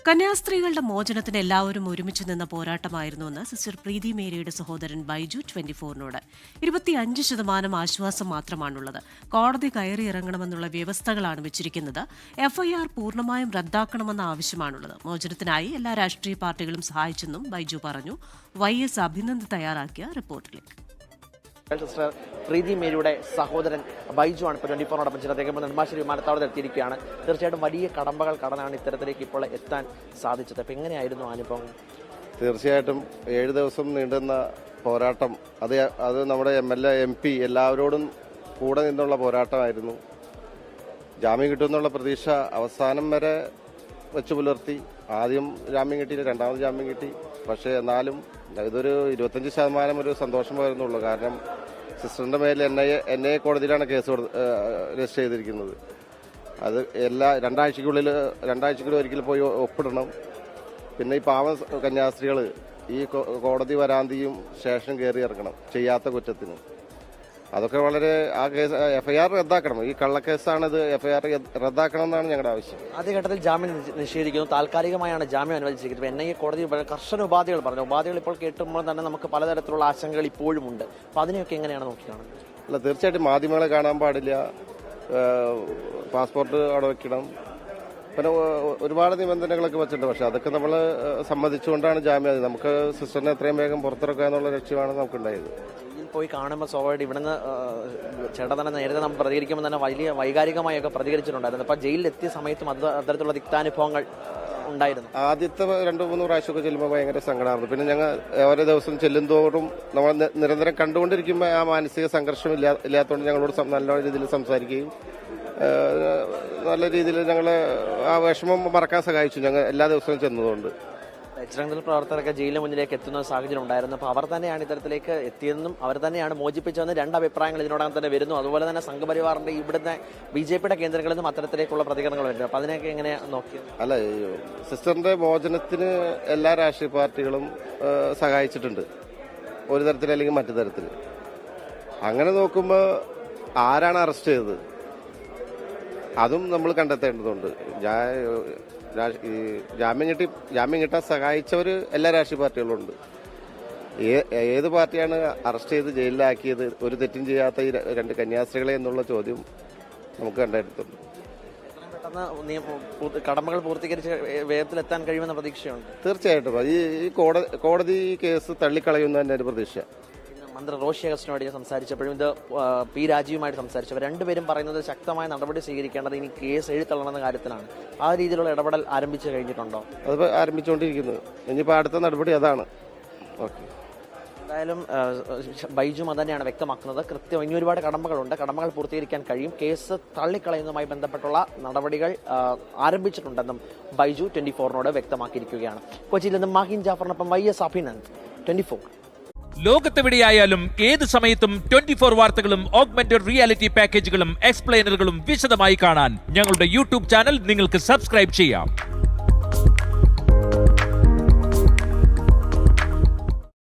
കന്യാസ്ത്രീകളുടെ മോചനത്തിന് എല്ലാവരും ഒരുമിച്ച് നിന്ന പോരാട്ടമായിരുന്നുവെന്ന് സിസ്റ്റർ പ്രീതി മേരിയുടെ സഹോദരൻ ബൈജു 24-നോട് 25% ആശ്വാസം മാത്രമാണുള്ളത്. കോടതി കയറിയിറങ്ങണമെന്നുള്ള വ്യവസ്ഥകളാണ് വെച്ചിരിക്കുന്നത്. എഫ്ഐആർ പൂർണ്ണമായും റദ്ദാക്കണമെന്ന ആവശ്യമാണുള്ളത്. മോചനത്തിനായി എല്ലാ രാഷ്ട്രീയ പാർട്ടികളും സഹായിച്ചെന്നും ബൈജു പറഞ്ഞു. YS അഭിനന്ദ് തയ്യാറാക്കിയ റിപ്പോർട്ടിലേക്ക്. സിസ്റ്റർ പ്രീതി മേരിയുടെ സഹോദരൻ ബൈജു ആണ് ഇപ്പോൾ 24-നോടൊപ്പം ചേർന്ന് അദ്ദേഹം നെടുമ്പാശ്ശേരി വിമാനത്താവളത്തിൽ എത്തിയിരിക്കുകയാണ്. തീർച്ചയായിട്ടും വലിയ കടമ്പകൾ കടന്നാണ് ഇത്തരത്തിലേക്ക് ഇപ്പോൾ എത്താൻ സാധിച്ചത്. അപ്പം എങ്ങനെയായിരുന്നു അനുഭവം? തീർച്ചയായിട്ടും 7 ദിവസം നീണ്ടുന്ന പോരാട്ടം അത് നമ്മുടെ MLA MP എല്ലാവരോടും കൂടെ നിന്നുള്ള പോരാട്ടമായിരുന്നു. ജാമ്യം കിട്ടുമെന്നുള്ള പ്രതീക്ഷ അവസാനം വരെ വെച്ചു പുലർത്തി. ആദ്യം ജാമ്യം കിട്ടിയില്ല, രണ്ടാമത് ജാമ്യം കിട്ടി. പക്ഷേ എന്നാലും ഇതൊരു 25% ഒരു സന്തോഷം വരുന്നുള്ളൂ. കാരണം സിസ്റ്ററിന്റെ മേൽ NIA കോടതിയിലാണ് കേസ് രജിസ്റ്റർ ചെയ്തിരിക്കുന്നത്. അത് രണ്ടാഴ്ചക്കുള്ളിൽ ഒരിക്കൽ പോയി ഒപ്പിടണം. പിന്നെ ഈ പാവ കന്യാസ്ത്രീകൾ ഈ കോടതി വരാന്തിയും സ്റ്റേഷനും കയറി ഇറങ്ങണം ചെയ്യാത്ത കുറ്റത്തിന്. അതൊക്കെ വളരെ ആ കേസ് FIR റദ്ദാക്കണം. ഈ കള്ളക്കേസാണിത്. FIR റദ്ദാക്കണം എന്നാണ് ഞങ്ങളുടെ ആവശ്യം. ആദ്യഘട്ടത്തിൽ ജാമ്യം നിഷേധിക്കുന്നു. താൽക്കാലികമായാണ് ജാമ്യം അനുവദിച്ചിരിക്കുന്നത്. NIA കോടതി കർശന ഉപാധികൾ പറഞ്ഞു. ഉപാധികൾ ഇപ്പോൾ കേട്ടുമ്പോൾ തന്നെ നമുക്ക് പലതരത്തിലുള്ള ആശങ്കകൾ ഇപ്പോഴും ഉണ്ട്. അപ്പോൾ അതിനെയൊക്കെ എങ്ങനെയാണ് നോക്കിക്കാണുന്നത്? അല്ല, തീർച്ചയായിട്ടും മാധ്യമങ്ങളെ കാണാൻ പാടില്ല, പാസ്പോർട്ട് അവിടെ വയ്ക്കണം, പിന്നെ ഒരുപാട് നിബന്ധനകളൊക്കെ വെച്ചിട്ടുണ്ട്. പക്ഷെ അതൊക്കെ നമ്മൾ സമ്മതിച്ചുകൊണ്ടാണ് ജാമ്യം. നമുക്ക് സിസ്റ്ററിനെ എത്രയും വേഗം പുറത്തിറക്കുക എന്നുള്ള ലക്ഷ്യമാണ് നമുക്കുണ്ടായത്. പോയി കാണുമ്പോൾ സ്വാഭാവികമായിട്ട് ഇവിടുന്ന് ചേട്ടാ തന്നെ നേരത്തെ നമ്മൾ പ്രതികരിക്കുമ്പോൾ തന്നെ വലിയ വൈകാരികമായൊക്കെ പ്രതികരിച്ചിട്ടുണ്ടായിരുന്നു. അപ്പോൾ ജയിലിലെത്തിയ സമയത്തും അത്തരത്തിലുള്ള തിക്താനുഭവങ്ങൾ ഉണ്ടായിരുന്നു. ആദ്യത്തെ 2-3 പ്രാവശ്യമൊക്കെ ചെല്ലുമ്പോൾ ഭയങ്കര സങ്കടമായിരുന്നു. പിന്നെ ഞങ്ങൾ ഓരോ ദിവസം ചെല്ലുന്തോറും നമ്മൾ നിരന്തരം കണ്ടുകൊണ്ടിരിക്കുമ്പോൾ ആ മാനസിക സംഘർഷം ഇല്ലാത്തതുകൊണ്ട് ഞങ്ങളോട് നല്ല രീതിയിൽ സംസാരിക്കുകയും നല്ല രീതിയിൽ ഞങ്ങളെ ആ വിഷമം മറക്കാൻ സഹായിച്ചു ഞങ്ങൾ എല്ലാ ദിവസവും ചെന്നതുകൊണ്ട്. ബജ്രംഗ് പ്രവർത്തകരൊക്കെ ജയിലിന് മുന്നിലേക്ക് എത്തുന്ന സാഹചര്യം ഉണ്ടായിരുന്നു. അപ്പോൾ അവർ തന്നെയാണ് ഇത്തരത്തിലേക്ക് എത്തിയതെന്നും അവർ തന്നെയാണ് മോചിപ്പിച്ചതെന്ന് 2 അഭിപ്രായങ്ങൾ ഇതിനോടകം തന്നെ വരുന്നു. അതുപോലെ തന്നെ സംഘപരിവാറിന്റെ ഇവിടുത്തെ BJPയുടെ കേന്ദ്രങ്ങളിൽ നിന്നും അത്തരത്തിലേക്കുള്ള പ്രതികരണങ്ങൾ വരുന്നു. അപ്പോൾ അതിനൊക്കെ എങ്ങനെ നോക്കിയത്? അല്ല, സിസ്റ്ററിന്റെ മോചനത്തിന് എല്ലാ രാഷ്ട്രീയ പാർട്ടികളും സഹായിച്ചിട്ടുണ്ട്, ഒരു തരത്തിൽ അല്ലെങ്കിൽ മറ്റു തരത്തിൽ. അങ്ങനെ നോക്കുമ്പോൾ ആരാണ് അറസ്റ്റ് ചെയ്തത് അതും നമ്മൾ കണ്ടെത്തേണ്ടതുണ്ട്. ജാമ്യം കിട്ടാൻ സഹായിച്ചവർ എല്ലാ രാഷ്ട്രീയ പാർട്ടികളുണ്ട്. ഏത് പാർട്ടിയാണ് അറസ്റ്റ് ചെയ്ത് ജയിലിലാക്കിയത് ഒരു തെറ്റും ചെയ്യാത്ത ഈ 2 കന്യാസ്ത്രീകളെ എന്നുള്ള ചോദ്യം നമുക്ക് കണ്ടെടുത്തുണ്ട്. കടമകൾ പൂർത്തീകരിച്ച് വേഗത്തിലെത്താൻ കഴിയുമെന്ന പ്രതീക്ഷയുണ്ട്. തീർച്ചയായിട്ടും ഈ കോടതി ഈ കേസ് തള്ളിക്കളയുന്ന തന്നെ ഒരു പ്രതീക്ഷ. മന്ത്രി റോഷി അഗസ്റ്റിനുമായിട്ട് സംസാരിച്ചപ്പോഴും ഇത് P രാജീവുമായിട്ട് സംസാരിച്ചവർ രണ്ടുപേരും പറയുന്നത് ശക്തമായ നടപടി സ്വീകരിക്കേണ്ടത് ഇനി കേസ് എഴുത്തള്ളണമെന്ന കാര്യത്തിലാണ്. ആ രീതിയിലുള്ള ഇടപെടൽ ആരംഭിച്ചു കഴിഞ്ഞിട്ടുണ്ടോ? അത് ആരംഭിച്ചുകൊണ്ടിരിക്കുന്നത്. ഇനിയിപ്പോൾ അടുത്ത നടപടി അതാണ്. ഓക്കെ, എന്തായാലും ബൈജു അത് തന്നെയാണ് വ്യക്തമാക്കുന്നത്. കൃത്യം ഇനി ഒരുപാട് കടമകൾ പൂർത്തീകരിക്കാൻ കഴിയും. കേസ് തള്ളിക്കളയുന്നതുമായി ബന്ധപ്പെട്ടുള്ള നടപടികൾ ആരംഭിച്ചിട്ടുണ്ടെന്നും ബൈജു 24-നോട് വ്യക്തമാക്കിയിരിക്കുകയാണ്. കൊച്ചിയിൽ നിന്നും മാഹിൻ ജാഫറിനൊപ്പം YS അഭിനന്ദ്, 24. ലോകത്തെവിടെയായാലും ഏത് സമയത്തും 24 വാർത്തകളും ഓഗ്മെന്റഡ് റിയാലിറ്റി പാക്കേജുകളും എക്സ്പ്ലെയിനറുകളും വിശദമായി കാണാൻ ഞങ്ങളുടെ YouTube ചാനൽ നിങ്ങൾക്ക് സബ്സ്ക്രൈബ് ചെയ്യാം.